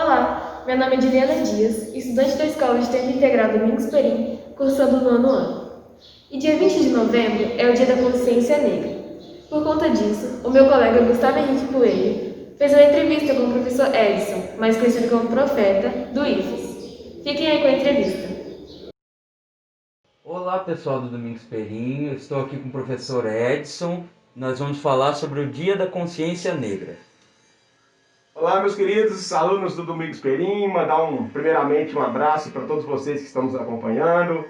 Olá, meu nome é Juliana Dias, estudante da Escola de Tempo Integral Domingos Perim, cursando o nono ano. E dia 20 de novembro é o Dia da Consciência Negra. Por conta disso, o meu colega Gustavo Henrique Coelho fez uma entrevista com o professor Edson, mais conhecido como Profeta, do IFES. Fiquem aí com a entrevista. Olá pessoal do Domingos Perim, eu estou aqui com o professor Edson. Nós vamos falar sobre o Dia da Consciência Negra. Olá, meus queridos alunos do Domingos Perim, mandar primeiramente um abraço para todos vocês que estão nos acompanhando,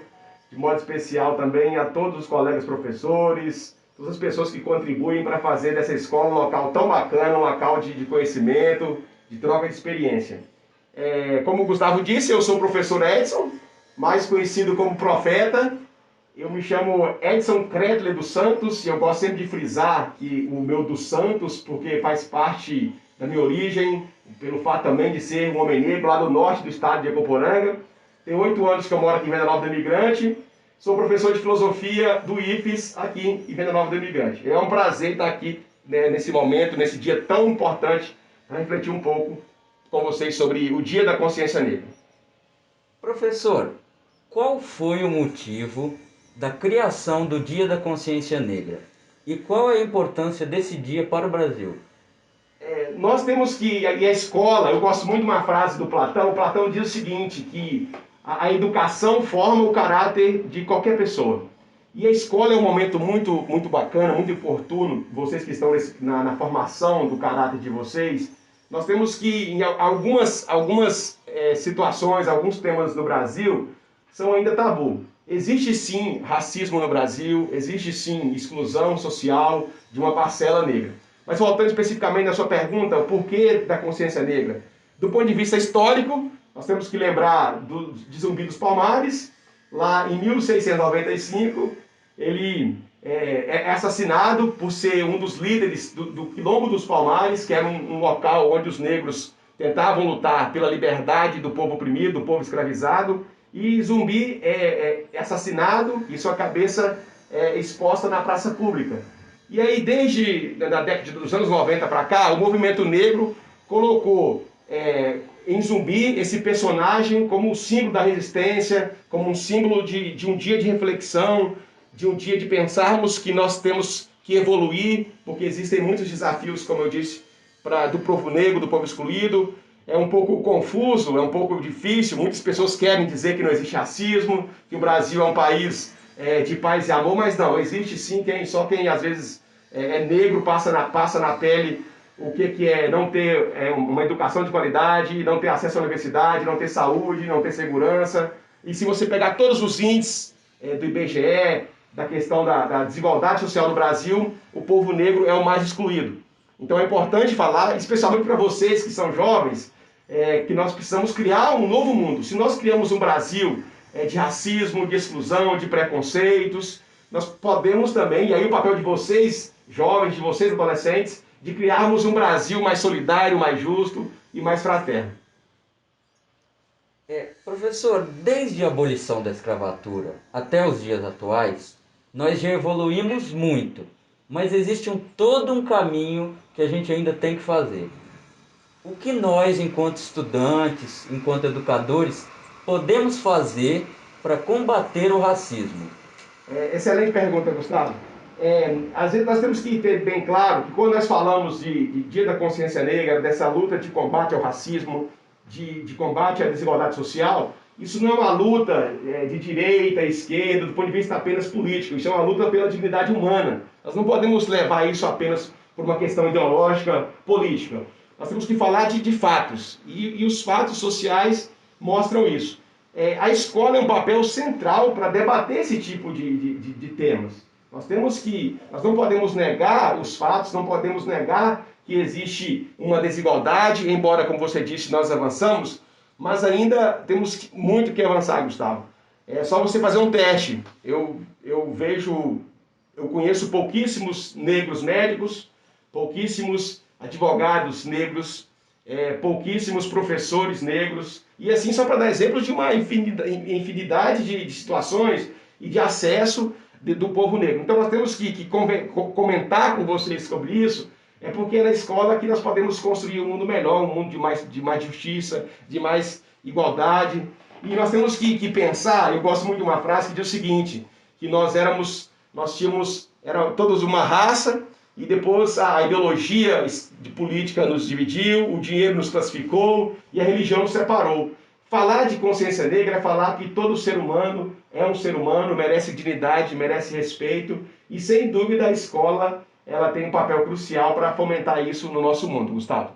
de modo especial também a todos os colegas professores, todas as pessoas que contribuem para fazer dessa escola um local tão bacana, um local de conhecimento, de troca de experiência. Como o Gustavo disse, eu sou o professor Edson, mais conhecido como Profeta. Eu me chamo Edson Kretley dos Santos e eu gosto sempre de frisar que o meu dos Santos, porque faz parte da minha origem, pelo fato também de ser um homem negro lá do norte do estado de Ecoporanga. Tem 8 anos que eu moro aqui em Venda Nova do Imigrante. Sou professor de filosofia do IFES aqui em Venda Nova do Imigrante. É um prazer estar aqui, né, nesse momento, nesse dia tão importante, para refletir um pouco com vocês sobre o Dia da Consciência Negra. Professor, qual foi o motivo da criação do Dia da Consciência Negra? E qual é a importância desse dia para o Brasil? Nós temos que, e a escola, eu gosto muito de uma frase do Platão. O Platão diz o seguinte, que a educação forma o caráter de qualquer pessoa. E a escola é um momento muito bacana, muito oportuno, vocês que estão na formação do caráter de vocês. Nós temos que, em algumas situações, alguns temas no Brasil, são ainda tabu. Existe sim racismo no Brasil, existe sim exclusão social de uma parcela negra. Mas voltando especificamente na sua pergunta, o porquê da consciência negra? Do ponto de vista histórico, nós temos que lembrar de Zumbi dos Palmares. Lá em 1695, ele é assassinado por ser um dos líderes do Quilombo dos Palmares, que era um local onde os negros tentavam lutar pela liberdade do povo oprimido, do povo escravizado. E Zumbi é assassinado e sua cabeça é exposta na praça pública. E aí, desde a década dos anos 90 para cá, o movimento negro colocou em Zumbi esse personagem como um símbolo da resistência, como um símbolo de um dia de reflexão, de um dia de pensarmos que nós temos que evoluir, porque existem muitos desafios, como eu disse, do povo negro, do povo excluído. É um pouco confuso, é um pouco difícil. Muitas pessoas querem dizer que não existe racismo, que o Brasil é um país de paz e amor, mas não, existe sim só quem às vezes é negro passa na pele o que é não ter uma educação de qualidade, não ter acesso à universidade, não ter saúde, não ter segurança. E se você pegar todos os índices do IBGE, da questão da desigualdade social no Brasil, o povo negro é o mais excluído. Então é importante falar, especialmente para vocês que são jovens, que nós precisamos criar um novo mundo. Se nós criamos um Brasil de racismo, de exclusão, de preconceitos, nós podemos também, e aí o papel de vocês, jovens, de vocês, adolescentes, de criarmos um Brasil mais solidário, mais justo e mais fraterno. Professor, desde a abolição da escravatura até os dias atuais, nós já evoluímos muito, mas existe todo um caminho que a gente ainda tem que fazer. O que nós, enquanto estudantes, enquanto educadores, podemos fazer para combater o racismo? Excelente pergunta, Gustavo. Às vezes nós temos que ter bem claro que quando nós falamos de Dia da Consciência Negra, dessa luta de combate ao racismo, de combate à desigualdade social, isso não é uma luta de direita, esquerda, do ponto de vista apenas político. Isso é uma luta pela dignidade humana. Nós não podemos levar isso apenas por uma questão ideológica, política. Nós temos que falar de fatos. E os fatos sociais mostram isso. A escola é um papel central para debater esse tipo de temas. Nós não podemos negar os fatos, não podemos negar que existe uma desigualdade, embora, como você disse, nós avançamos, mas ainda temos muito que avançar, Gustavo. É só você fazer um teste. Eu conheço pouquíssimos negros médicos, pouquíssimos advogados negros, pouquíssimos professores negros, e assim só para dar exemplos de uma infinidade de situações e de acesso do povo negro. Então nós temos que comentar com vocês sobre isso, É porque é na escola que nós podemos construir um mundo melhor, um mundo de mais justiça, de mais igualdade. E nós temos que pensar, eu gosto muito de uma frase que diz o seguinte, que era todos uma raça, e depois a ideologia de política nos dividiu, o dinheiro nos classificou e a religião nos separou. Falar de consciência negra é falar que todo ser humano é um ser humano, merece dignidade, merece respeito, e sem dúvida a escola ela tem um papel crucial para fomentar isso no nosso mundo, Gustavo.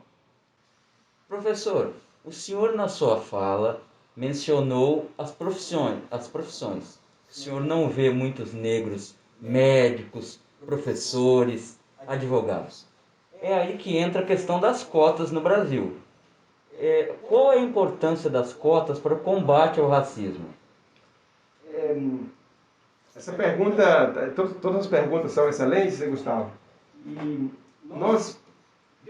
Professor, o senhor na sua fala mencionou as profissões. O senhor não vê muitos negros médicos, professores, advogados. É aí que entra a questão das cotas no Brasil. Qual é a importância das cotas para o combate ao racismo? Essa pergunta, todas as perguntas são excelentes, Gustavo. E nós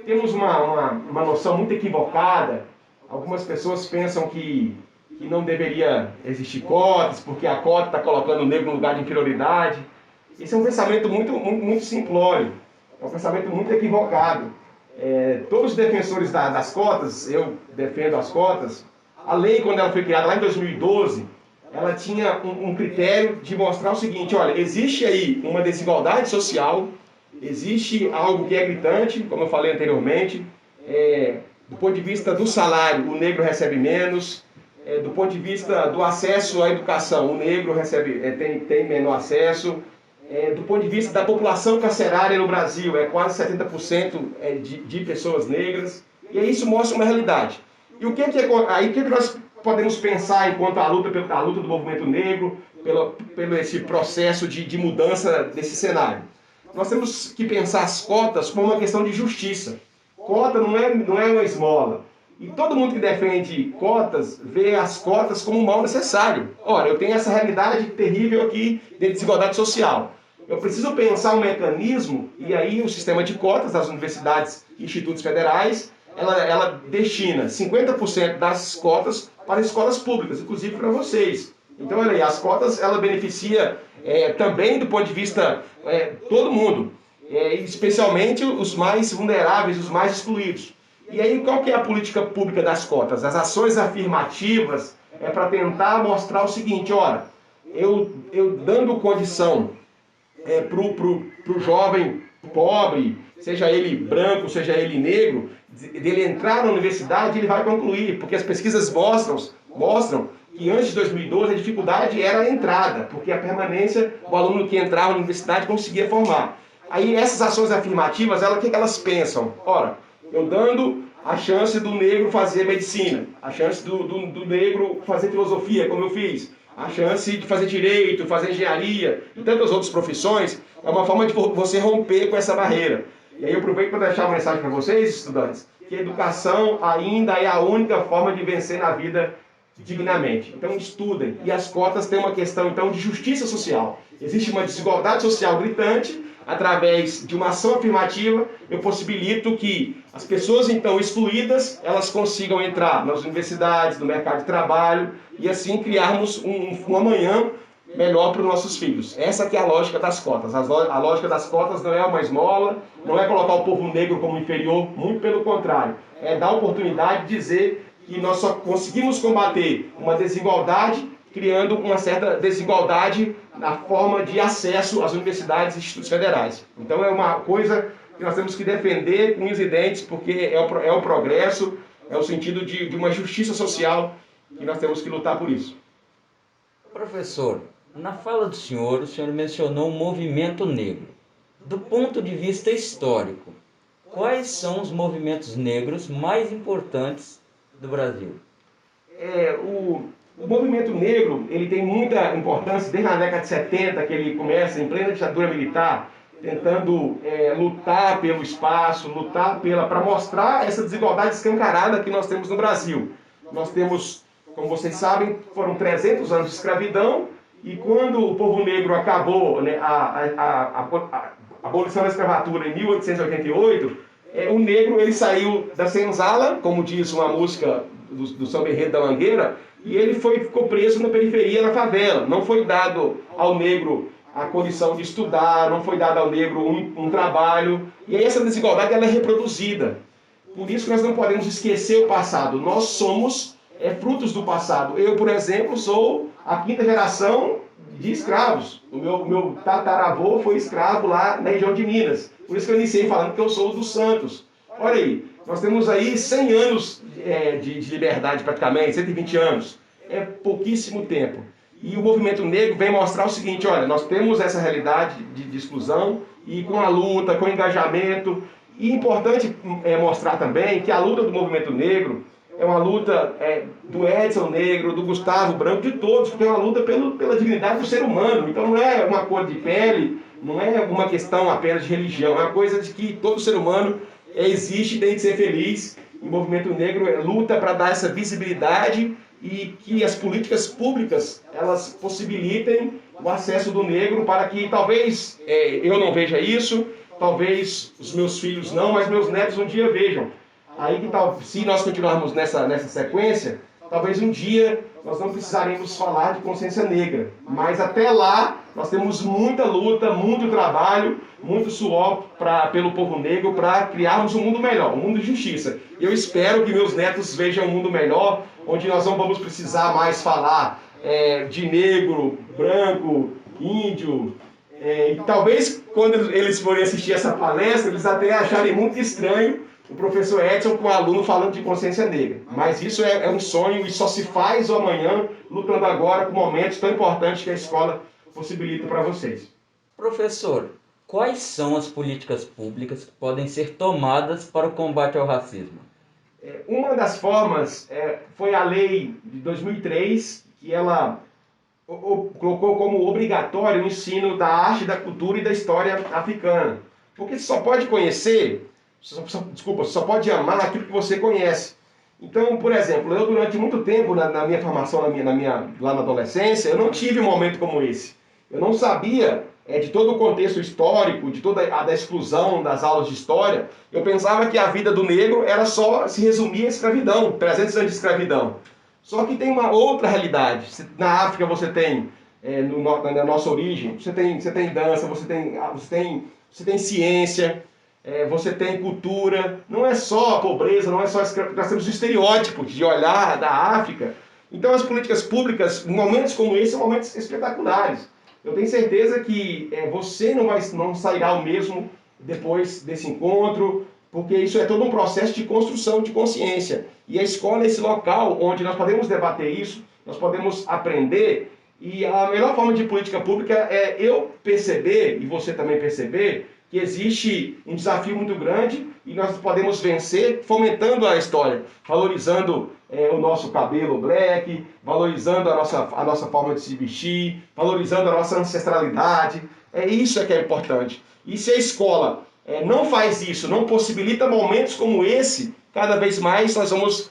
temos uma noção muito equivocada. Algumas pessoas pensam que não deveria existir cotas, porque a cota está colocando o negro no lugar de inferioridade. Esse é um pensamento muito simplório, é um pensamento muito equivocado. Todos os defensores das cotas, eu defendo as cotas, a lei, quando ela foi criada lá em 2012, ela tinha um critério de mostrar o seguinte, olha, existe aí uma desigualdade social, existe algo que é gritante, como eu falei anteriormente, do ponto de vista do salário, o negro recebe menos, do ponto de vista do acesso à educação, o negro tem menor acesso, do ponto de vista da população carcerária no Brasil, é quase 70% de pessoas negras, e isso mostra uma realidade. E o que nós podemos pensar enquanto a luta do movimento negro, pelo esse processo de mudança desse cenário? Nós temos que pensar as cotas como uma questão de justiça. Cota não é uma esmola. E todo mundo que defende cotas vê as cotas como um mal necessário. Ora, eu tenho essa realidade terrível aqui de desigualdade social. Eu preciso pensar um mecanismo, e aí o sistema de cotas das universidades e institutos federais, ela destina 50% das cotas para escolas públicas, inclusive para vocês. Então, olha aí, as cotas, ela beneficia também do ponto de vista todo mundo, especialmente os mais vulneráveis, os mais excluídos. E aí, qual que é a política pública das cotas? As ações afirmativas é para tentar mostrar o seguinte, olha, eu dando condição para o jovem pobre, seja ele branco, seja ele negro, dele entrar na universidade, ele vai concluir, porque as pesquisas mostram que antes de 2012 a dificuldade era a entrada, porque a permanência, o aluno que entrava na universidade conseguia formar. Aí essas ações afirmativas, o que elas pensam? Ora, eu dando a chance do negro fazer medicina, a chance do negro fazer filosofia, como eu fiz, a chance de fazer direito, fazer engenharia e tantas outras profissões, é uma forma de você romper com essa barreira. E aí eu aproveito para deixar uma mensagem para vocês, estudantes, que a educação ainda é a única forma de vencer na vida dignamente. Então estudem. E as cotas têm uma questão então de justiça social. Existe uma desigualdade social gritante. Através de uma ação afirmativa, eu possibilito que as pessoas então excluídas, elas consigam entrar nas universidades, no mercado de trabalho e assim criarmos um amanhã melhor para os nossos filhos. Essa que é a lógica das cotas. A lógica das cotas não é uma esmola, não é colocar o povo negro como inferior, muito pelo contrário. É dar oportunidade de dizer que nós só conseguimos combater uma desigualdade criando uma certa desigualdade na forma de acesso às universidades e institutos federais. Então é uma coisa que nós temos que defender com unhas e dentes, porque é o progresso, é o sentido de uma justiça social que nós temos que lutar por isso. Professor, na fala do senhor, o senhor mencionou o movimento negro. Do ponto de vista histórico, quais são os movimentos negros mais importantes do Brasil? O movimento negro ele tem muita importância desde a década de 70, que ele começa em plena ditadura militar, tentando lutar pelo espaço, lutar para mostrar essa desigualdade escancarada que nós temos no Brasil. Nós temos, como vocês sabem, foram 300 anos de escravidão, e quando o povo negro acabou, né, a abolição da escravatura em 1888, o negro ele saiu da senzala, como diz uma música do São Berredo da Mangueira, e ele ficou preso na periferia, na favela. Não foi dado ao negro a condição de estudar, não foi dado ao negro um trabalho, e aí essa desigualdade ela é reproduzida. Por isso que nós não podemos esquecer o passado. Nós somos frutos do passado. Eu, por exemplo, sou a quinta geração de escravos. O meu tataravô foi escravo lá na região de Minas. Por isso que eu iniciei falando que eu sou dos Santos. Olha aí, nós temos aí 100 anos de liberdade praticamente, 120 anos. É pouquíssimo tempo. E o movimento negro vem mostrar o seguinte, olha, nós temos essa realidade de exclusão e com a luta, com o engajamento. E é importante mostrar também que a luta do movimento negro é uma luta do Edson Negro, do Gustavo Branco, de todos, porque é uma luta pela dignidade do ser humano. Então não é uma cor de pele, não é uma questão apenas de religião, é uma coisa de que todo ser humano existe e tem que ser feliz. O movimento negro luta para dar essa visibilidade e que as políticas públicas elas possibilitem o acesso do negro para que talvez eu não veja isso, talvez os meus filhos não, mas meus netos um dia vejam. Aí que tal, se nós continuarmos nessa sequência, talvez um dia nós não precisaremos falar de consciência negra. Mas até lá nós temos muita luta, muito trabalho, muito suor pelo povo negro para criarmos um mundo melhor, um mundo de justiça. Eu espero que meus netos vejam um mundo melhor, onde nós não vamos precisar mais falar de negro, branco, índio. E talvez quando eles forem assistir essa palestra, eles até acharem muito estranho o professor Edson com o aluno falando de consciência negra. Mas isso é um sonho e só se faz o amanhã, lutando agora com momentos tão importantes que a escola possibilita para vocês. Professor, quais são as políticas públicas que podem ser tomadas para o combate ao racismo? Uma das formas foi a lei de 2003, que ela colocou como obrigatório o ensino da arte, da cultura e da história africana. Porque você só pode conhecer, você só pode amar aquilo que você conhece. Então, por exemplo, eu durante muito tempo na minha formação, lá na adolescência, eu não tive um momento como esse. Eu não sabia de todo o contexto histórico, de toda a da exclusão das aulas de história. Eu pensava que a vida do negro era só se resumir à escravidão, 300 anos de escravidão. Só que tem uma outra realidade. Na África você tem, na nossa origem, você tem dança, você tem ciência, você tem cultura. Não é só a pobreza, não é só a escravidão. Nós temos o estereótipo de olhar da África. Então as políticas públicas, em momentos como esse, são momentos espetaculares. Eu tenho certeza que você não sairá o mesmo depois desse encontro, porque isso é todo um processo de construção de consciência. E a escola é esse local onde nós podemos debater isso, nós podemos aprender, e a melhor forma de política pública é eu perceber, e você também perceber, que existe um desafio muito grande e nós podemos vencer fomentando a história, valorizando o nosso cabelo black, valorizando a nossa forma de se vestir, valorizando a nossa ancestralidade. Isso que é importante. E se a escola não faz isso, não possibilita momentos como esse, cada vez mais nós vamos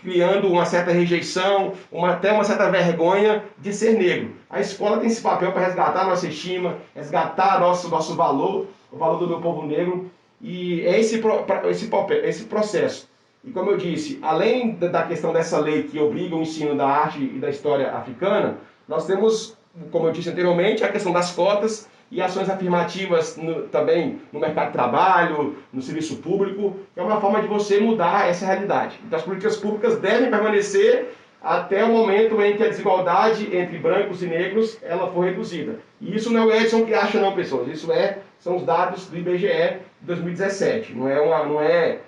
criando uma certa rejeição, até uma certa vergonha de ser negro. A escola tem esse papel para resgatar a nossa estima, resgatar nosso valor, o valor do meu povo negro, e é esse processo. E como eu disse, além da questão dessa lei que obriga o ensino da arte e da história africana, nós temos, como eu disse anteriormente, a questão das cotas e ações afirmativas também no mercado de trabalho, no serviço público, que é uma forma de você mudar essa realidade. Então as políticas públicas devem permanecer até o momento em que a desigualdade entre brancos e negros ela for reduzida. E isso não é o Edson que acha não, pessoas. Isso são os dados do IBGE de 2017. Não é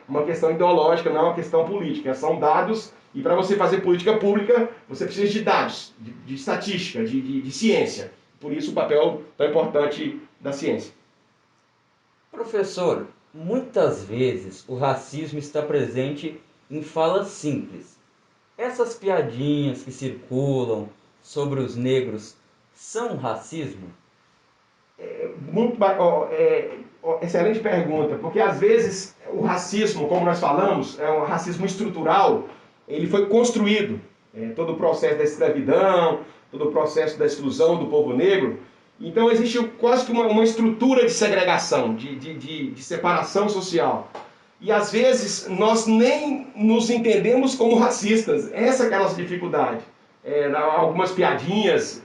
uma questão ideológica, não é uma questão política. São dados, e para você fazer política pública, você precisa de dados, de estatística, de ciência. Por isso o papel tão importante da ciência. Professor, muitas vezes o racismo está presente em falas simples. Essas piadinhas que circulam sobre os negros são racismo? Excelente pergunta, porque às vezes o racismo, como nós falamos, é um racismo estrutural, ele foi construído. Todo o processo da escravidão, todo o processo da exclusão do povo negro. Então existe quase que uma estrutura de segregação, de separação social. E às vezes nós nem nos entendemos como racistas. Essa é a nossa dificuldade. Algumas piadinhas,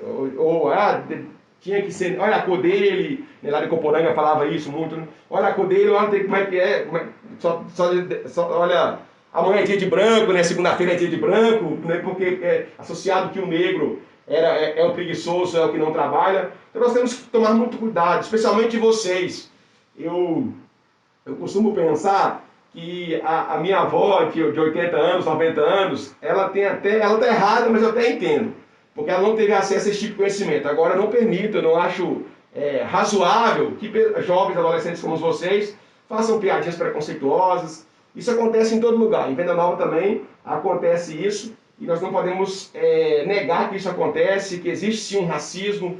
Tinha que ser, olha a cor dele, né, lá de Coporanga falava isso muito, né? Olha a cor dele, olha como é que é, olha, amanhã é dia de branco, né? Segunda-feira é dia de branco, né? Porque é associado que o negro é o preguiçoso, é o que não trabalha. Então nós temos que tomar muito cuidado, especialmente vocês. Eu costumo pensar que a minha avó, de 80 anos, 90 anos, ela está errada, mas eu até entendo, porque ela não teve acesso a esse tipo de conhecimento. Agora, eu não permito, eu não acho razoável que jovens, adolescentes como vocês, façam piadinhas preconceituosas. Isso acontece em todo lugar. Em Venda Nova também acontece isso, e nós não podemos negar que isso acontece, que existe sim um racismo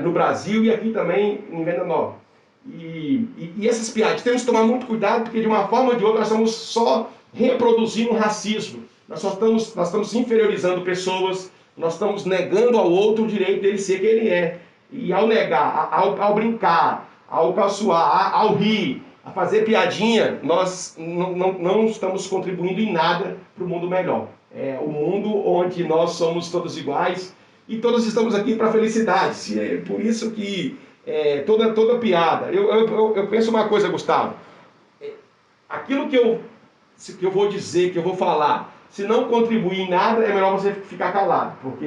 no Brasil e aqui também em Venda Nova. E essas piadas, temos que tomar muito cuidado, porque de uma forma ou de outra nós estamos só reproduzindo o racismo. Nós estamos inferiorizando pessoas, nós estamos negando ao outro o direito dele ser quem ele é. E ao negar, ao brincar, ao caçoar, ao rir, a fazer piadinha, nós não estamos contribuindo em nada para o mundo melhor. É o mundo onde nós somos todos iguais e todos estamos aqui para a felicidade. É por isso que toda piada. Eu penso uma coisa, Gustavo. Aquilo que eu vou dizer, que eu vou falar, se não contribuir em nada, é melhor você ficar calado, do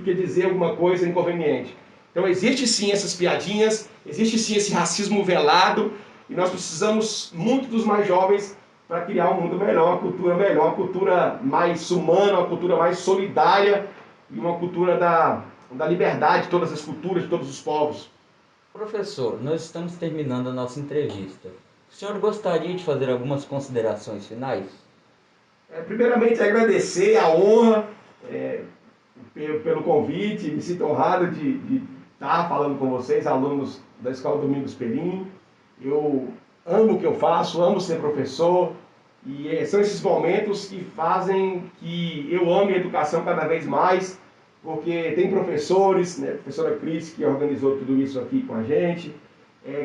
que dizer alguma coisa inconveniente. Então existe sim essas piadinhas, existe sim esse racismo velado, e nós precisamos muito dos mais jovens para criar um mundo melhor, uma cultura mais humana, uma cultura mais solidária e uma cultura da liberdade de todas as culturas, de todos os povos. Professor, nós estamos terminando a nossa entrevista. O senhor gostaria de fazer algumas considerações finais? Primeiramente, agradecer a honra pelo convite, me sinto honrado de estar falando com vocês, alunos da Escola Domingos Perim. Eu amo o que eu faço, amo ser professor, e são esses momentos que fazem que eu ame a educação cada vez mais, porque tem professores, né, a professora Cris, que organizou tudo isso aqui com a gente,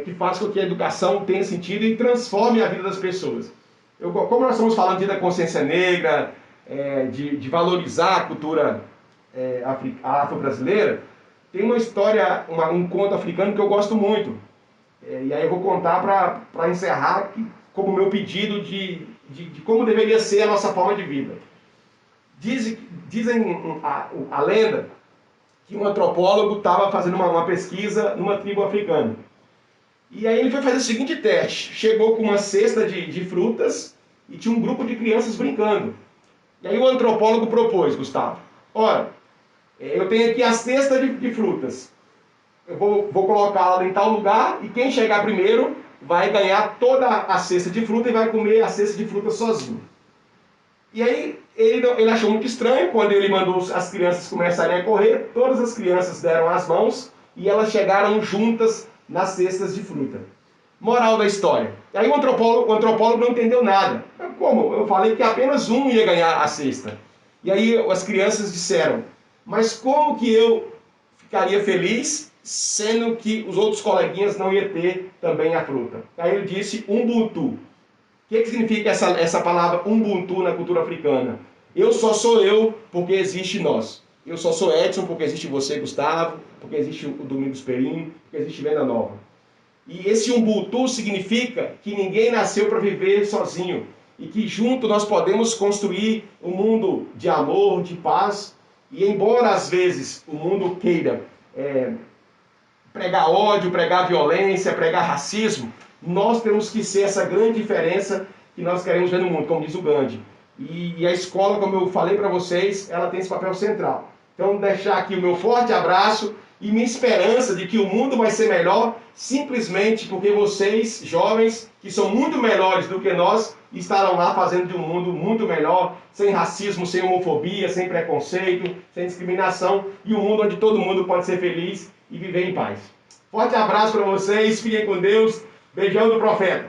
que faz com que a educação tenha sentido e transforme a vida das pessoas. Como nós estamos falando da consciência negra, de valorizar a cultura afro-brasileira, tem uma história, um conto africano que eu gosto muito. E aí eu vou contar para encerrar como meu pedido de como deveria ser a nossa forma de vida. Dizem a lenda que um antropólogo estava fazendo uma pesquisa numa tribo africana. E aí ele foi fazer o seguinte teste. Chegou com uma cesta de frutas e tinha um grupo de crianças brincando. E aí o antropólogo propôs, Gustavo, ora, eu tenho aqui a cesta de frutas. Eu vou colocá-la em tal lugar e quem chegar primeiro vai ganhar toda a cesta de fruta e vai comer a cesta de fruta sozinho. E aí ele achou muito estranho quando ele mandou as crianças começarem a correr. Todas as crianças deram as mãos e elas chegaram juntas nas cestas de fruta. Moral da história. E aí o antropólogo não entendeu nada. Como? Eu falei que apenas um ia ganhar a cesta. E aí as crianças disseram, mas como que eu ficaria feliz sendo que os outros coleguinhas não iam ter também a fruta? Aí ele disse Ubuntu. O que significa essa palavra Ubuntu na cultura africana? Eu só sou eu porque existe nós. Eu só sou Edson porque existe você, Gustavo, porque existe o Domingos Perim, porque existe Venda Nova. E esse Ubuntu significa que ninguém nasceu para viver sozinho e que junto nós podemos construir um mundo de amor, de paz. E embora às vezes o mundo queira pregar ódio, pregar violência, pregar racismo, nós temos que ser essa grande diferença que nós queremos ver no mundo, como diz o Gandhi. E a escola, como eu falei para vocês, ela tem esse papel central. Então, deixar aqui o meu forte abraço e minha esperança de que o mundo vai ser melhor simplesmente porque vocês, jovens, que são muito melhores do que nós, estarão lá fazendo de um mundo muito melhor, sem racismo, sem homofobia, sem preconceito, sem discriminação, e um mundo onde todo mundo pode ser feliz e viver em paz. Forte abraço para vocês, fiquem com Deus, beijão do profeta.